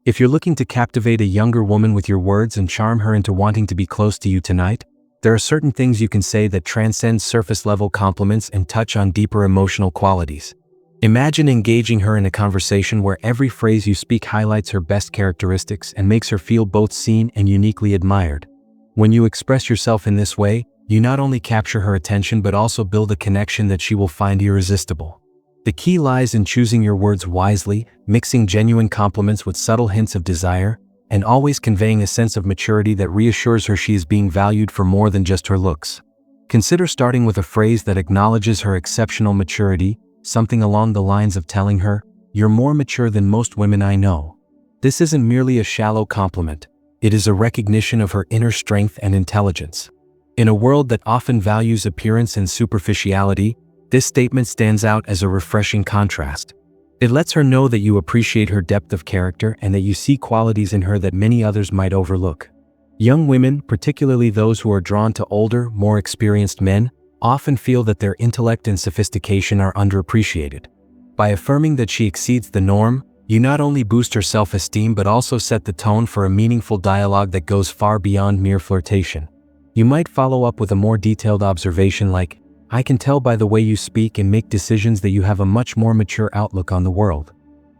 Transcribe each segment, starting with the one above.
If you're looking to captivate a younger woman with your words and charm her into wanting to be close to you tonight, there are certain things you can say that transcend surface-level compliments and touch on deeper emotional qualities. Imagine engaging her in a conversation where every phrase you speak highlights her best characteristics and makes her feel both seen and uniquely admired. When you express yourself in this way, you not only capture her attention but also build a connection that she will find irresistible. The key lies in choosing your words wisely, mixing genuine compliments with subtle hints of desire, and always conveying a sense of maturity that reassures her she is being valued for more than just her looks. Consider starting with a phrase that acknowledges her exceptional maturity, something along the lines of telling her, "You're more mature than most women I know." This isn't merely a shallow compliment. It is a recognition of her inner strength and intelligence. In a world that often values appearance and superficiality, this statement stands out as a refreshing contrast. It lets her know that you appreciate her depth of character and that you see qualities in her that many others might overlook. Young women, particularly those who are drawn to older, more experienced men, often feel that their intellect and sophistication are underappreciated. By affirming that she exceeds the norm, you not only boost her self-esteem but also set the tone for a meaningful dialogue that goes far beyond mere flirtation. You might follow up with a more detailed observation like, "I can tell by the way you speak and make decisions that you have a much more mature outlook on the world."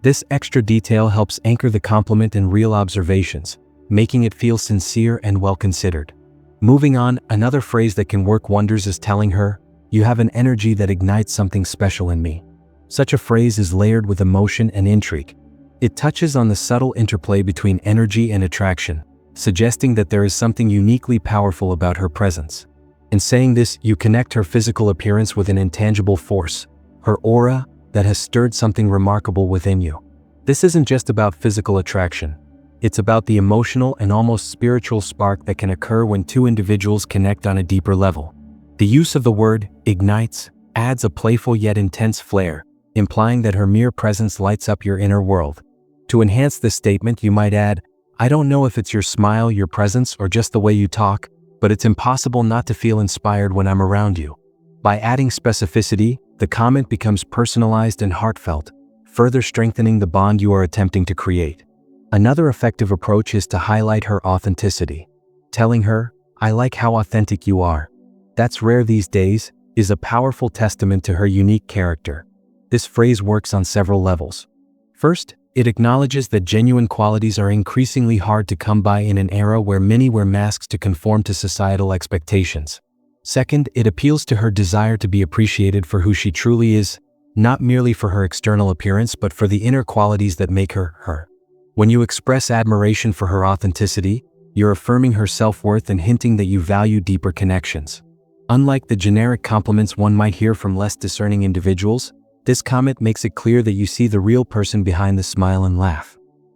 This extra detail helps anchor the compliment in real observations, making it feel sincere and well-considered. Moving on, another phrase that can work wonders is telling her, "You have an energy that ignites something special in me." Such a phrase is layered with emotion and intrigue. It touches on the subtle interplay between energy and attraction, suggesting that there is something uniquely powerful about her presence. In saying this, you connect her physical appearance with an intangible force, her aura, that has stirred something remarkable within you. This isn't just about physical attraction. It's about the emotional and almost spiritual spark that can occur when two individuals connect on a deeper level. The use of the word ignites adds a playful yet intense flair, implying that her mere presence lights up your inner world. To enhance this statement, you might add, "I don't know if it's your smile, your presence, or just the way you talk, but it's impossible not to feel inspired when I'm around you." By adding specificity, the comment becomes personalized and heartfelt, further strengthening the bond you are attempting to create. Another effective approach is to highlight her authenticity. Telling her, "I like how authentic you are. That's rare these days," is a powerful testament to her unique character. This phrase works on several levels. First, it acknowledges that genuine qualities are increasingly hard to come by in an era where many wear masks to conform to societal expectations. Second, it appeals to her desire to be appreciated for who she truly is, not merely for her external appearance but for the inner qualities that make her, her. When you express admiration for her authenticity, you're affirming her self-worth and hinting that you value deeper connections. Unlike the generic compliments one might hear from less discerning individuals, this comment makes it clear that you see the real person behind the smile and laugh.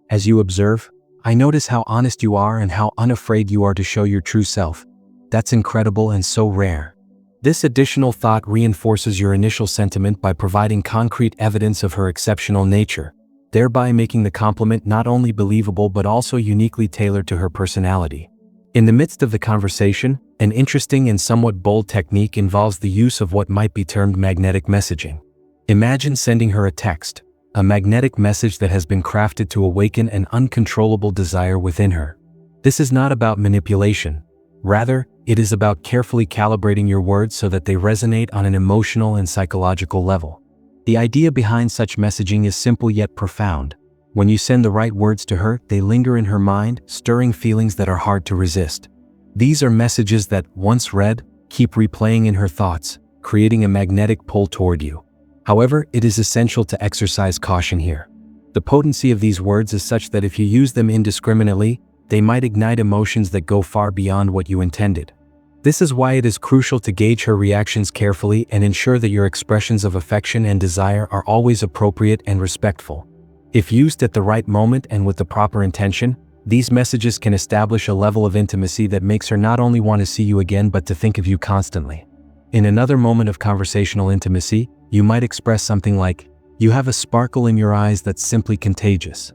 As you observe, "I notice how honest you are and how unafraid you are to show your true self. That's incredible and so rare." This additional thought reinforces your initial sentiment by providing concrete evidence of her exceptional nature, thereby making the compliment not only believable but also uniquely tailored to her personality. In the midst of the conversation, an interesting and somewhat bold technique involves the use of what might be termed magnetic messaging. Imagine sending her a text, a magnetic message that has been crafted to awaken an uncontrollable desire within her. This is not about manipulation. Rather, it is about carefully calibrating your words so that they resonate on an emotional and psychological level. The idea behind such messaging is simple yet profound. When you send the right words to her, they linger in her mind, stirring feelings that are hard to resist. These are messages that, once read, keep replaying in her thoughts, creating a magnetic pull toward you. However, it is essential to exercise caution here. The potency of these words is such that if you use them indiscriminately, they might ignite emotions that go far beyond what you intended. This is why it is crucial to gauge her reactions carefully and ensure that your expressions of affection and desire are always appropriate and respectful. If used at the right moment and with the proper intention, these messages can establish a level of intimacy that makes her not only want to see you again but to think of you constantly. In another moment of conversational intimacy, you might express something like, "You have a sparkle in your eyes that's simply contagious."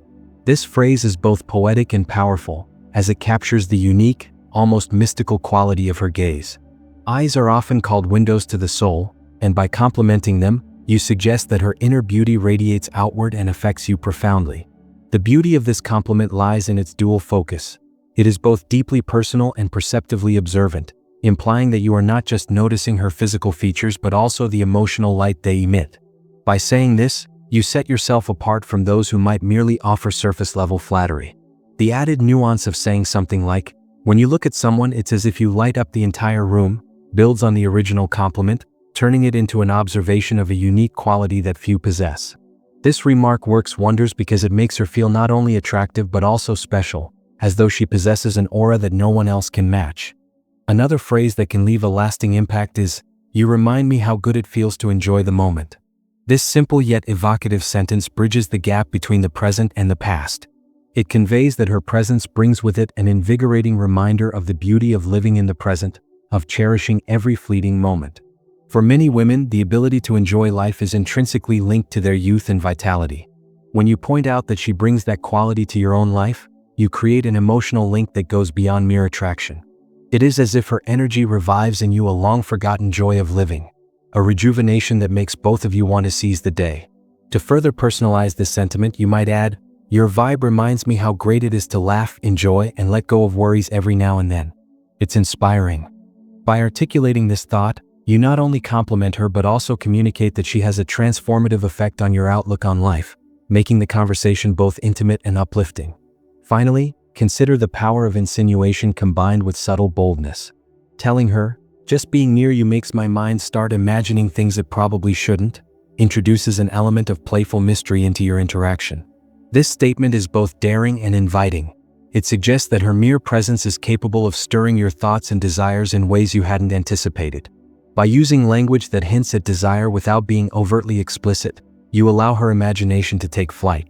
This phrase is both poetic and powerful, as it captures the unique, almost mystical quality of her gaze. Eyes are often called windows to the soul, and by complimenting them, you suggest that her inner beauty radiates outward and affects you profoundly. The beauty of this compliment lies in its dual focus. It is both deeply personal and perceptively observant, implying that you are not just noticing her physical features but also the emotional light they emit. By saying this, you set yourself apart from those who might merely offer surface-level flattery. The added nuance of saying something like, "When you look at someone, it's as if you light up the entire room," builds on the original compliment, turning it into an observation of a unique quality that few possess. This remark works wonders because it makes her feel not only attractive but also special, as though she possesses an aura that no one else can match. Another phrase that can leave a lasting impact is, "You remind me how good it feels to enjoy the moment." This simple yet evocative sentence bridges the gap between the present and the past. It conveys that her presence brings with it an invigorating reminder of the beauty of living in the present, of cherishing every fleeting moment. For many women, the ability to enjoy life is intrinsically linked to their youth and vitality. When you point out that she brings that quality to your own life, you create an emotional link that goes beyond mere attraction. It is as if her energy revives in you a long-forgotten joy of living, a rejuvenation that makes both of you want to seize the day. To further personalize this sentiment, you might add, "Your vibe reminds me how great it is to laugh, enjoy, and let go of worries every now and then. It's inspiring." By articulating this thought, you not only compliment her but also communicate that she has a transformative effect on your outlook on life, making the conversation both intimate and uplifting. Finally, consider the power of insinuation combined with subtle boldness. Telling her, "Just being near you makes my mind start imagining things it probably shouldn't," introduces an element of playful mystery into your interaction. This statement is both daring and inviting. It suggests that her mere presence is capable of stirring your thoughts and desires in ways you hadn't anticipated. By using language that hints at desire without being overtly explicit, you allow her imagination to take flight.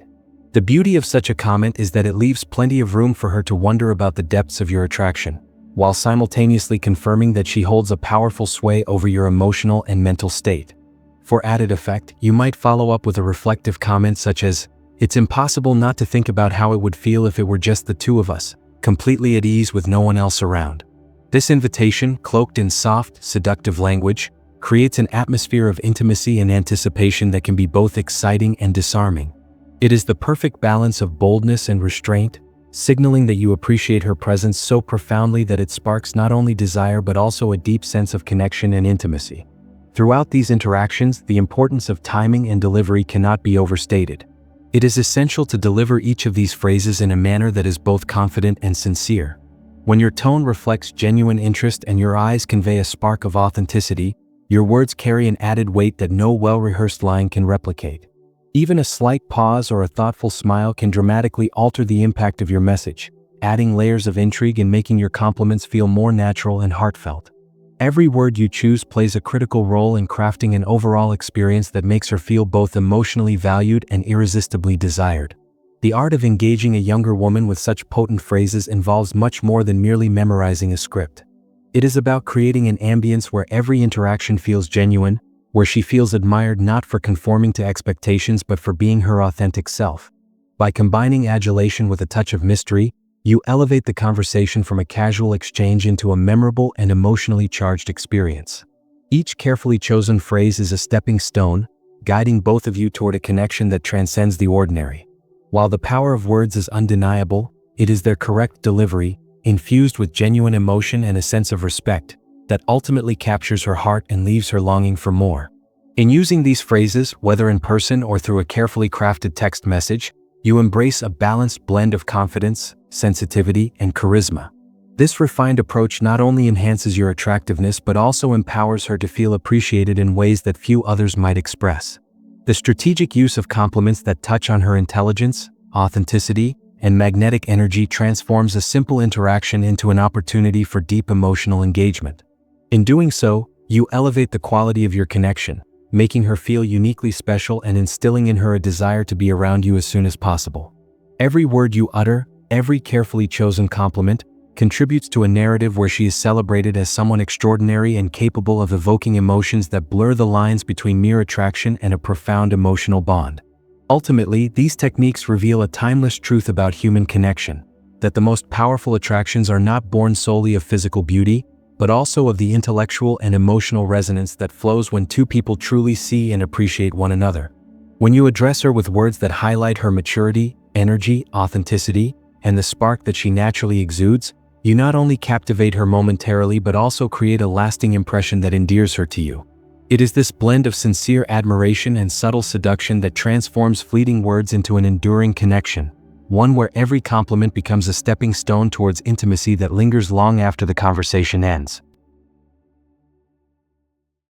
The beauty of such a comment is that it leaves plenty of room for her to wonder about the depths of your attraction, while simultaneously confirming that she holds a powerful sway over your emotional and mental state. For added effect, you might follow up with a reflective comment such as, "It's impossible not to think about how it would feel if it were just the two of us, completely at ease with no one else around." This invitation, cloaked in soft, seductive language, creates an atmosphere of intimacy and anticipation that can be both exciting and disarming. It is the perfect balance of boldness and restraint, signaling that you appreciate her presence so profoundly that it sparks not only desire but also a deep sense of connection and intimacy. Throughout these interactions, the importance of timing and delivery cannot be overstated. It is essential to deliver each of these phrases in a manner that is both confident and sincere. When your tone reflects genuine interest and your eyes convey a spark of authenticity, your words carry an added weight that no well-rehearsed line can replicate. Even a slight pause or a thoughtful smile can dramatically alter the impact of your message, adding layers of intrigue and making your compliments feel more natural and heartfelt. Every word you choose plays a critical role in crafting an overall experience that makes her feel both emotionally valued and irresistibly desired. The art of engaging a younger woman with such potent phrases involves much more than merely memorizing a script. It is about creating an ambience where every interaction feels genuine, where she feels admired not for conforming to expectations but for being her authentic self. By combining adulation with a touch of mystery, you elevate the conversation from a casual exchange into a memorable and emotionally charged experience. Each carefully chosen phrase is a stepping stone, guiding both of you toward a connection that transcends the ordinary. While the power of words is undeniable, it is their correct delivery, infused with genuine emotion and a sense of respect, that ultimately captures her heart and leaves her longing for more. In using these phrases, whether in person or through a carefully crafted text message, you embrace a balanced blend of confidence, sensitivity, and charisma. This refined approach not only enhances your attractiveness but also empowers her to feel appreciated in ways that few others might express. The strategic use of compliments that touch on her intelligence, authenticity, and magnetic energy transforms a simple interaction into an opportunity for deep emotional engagement. In doing so, you elevate the quality of your connection, making her feel uniquely special and instilling in her a desire to be around you as soon as possible. Every word you utter, every carefully chosen compliment, contributes to a narrative where she is celebrated as someone extraordinary and capable of evoking emotions that blur the lines between mere attraction and a profound emotional bond. Ultimately, these techniques reveal a timeless truth about human connection, that the most powerful attractions are not born solely of physical beauty, but also of the intellectual and emotional resonance that flows when two people truly see and appreciate one another. When you address her with words that highlight her maturity, energy, authenticity, and the spark that she naturally exudes, you not only captivate her momentarily but also create a lasting impression that endears her to you. It is this blend of sincere admiration and subtle seduction that transforms fleeting words into an enduring connection, one where every compliment becomes a stepping stone towards intimacy that lingers long after the conversation ends.